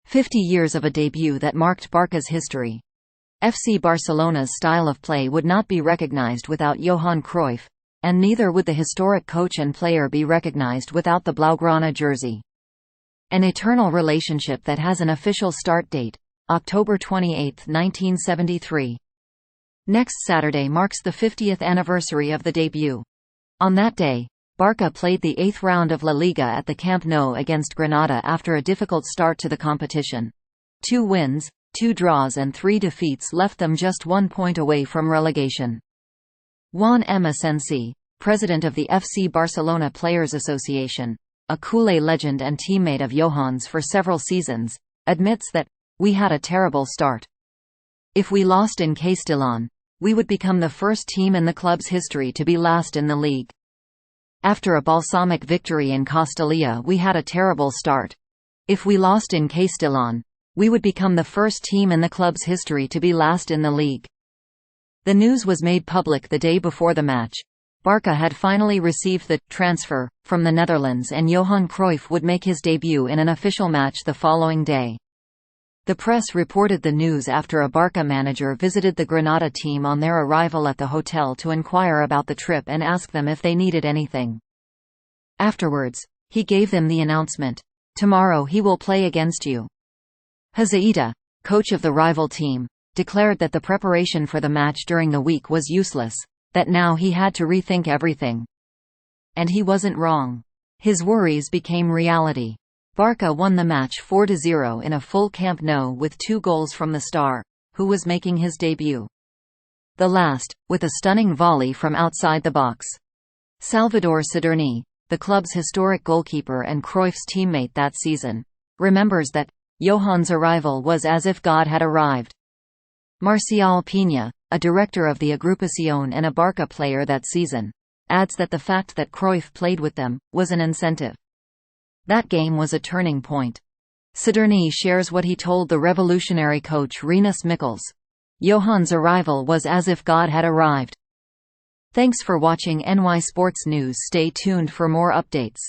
50 years of a debut that marked Barca's history. FC Barcelona's style of play would not be recognized without Johan Cruyff, and neither would the historic coach and player be recognized without the Blaugrana jersey. An eternal relationship that has an official start date, October 28, 1973. Next Saturday marks the 50th anniversary of the debut. On that day, Barca played the 8th round of La Liga at the Camp Nou against Granada after a difficult start to the competition. 2 wins, 2 draws and 3 defeats left them just 1 point away from relegation. Juan M. Asensi, president of the FC Barcelona Players Association, a Culé legend and teammate of Johan's for several seasons, admits that, "We had a terrible start. If we lost in Castellón, we would become the first team in the club's history to be last in the league. After a balsamic victory in Castalia, we had a terrible start. If we lost in Castellón, we would become the first team in the club's history to be last in the league." The news was made public the day before the match. Barca had finally received the transfer from the Netherlands, and Johan Cruyff would make his debut in an official match the following day. The press reported the news after a Barca manager visited the Granada team on their arrival at the hotel to inquire about the trip and ask them if they needed anything. Afterwards, he gave them the announcement, "Tomorrow he will play against you." Hazaita, coach of the rival team, declared that the preparation for the match during the week was useless, that now he had to rethink everything. And he wasn't wrong. His worries became reality. Barca won the match 4-0 in a full Camp Nou with 2 goals from the star, who was making his debut. The last, with a stunning volley from outside the box. Salvador Siderni, the club's historic goalkeeper and Cruyff's teammate that season, remembers that, "Johan's arrival was as if God had arrived." Marcial Peña, a director of the Agrupación and a Barca player that season, adds that the fact that Cruyff played with them was an incentive. That game was a turning point. Siderni shares what he told the revolutionary coach Rinus Michels. "Johan's arrival was as if God had arrived." Thanks for watching NY Sports News. Stay tuned for more updates.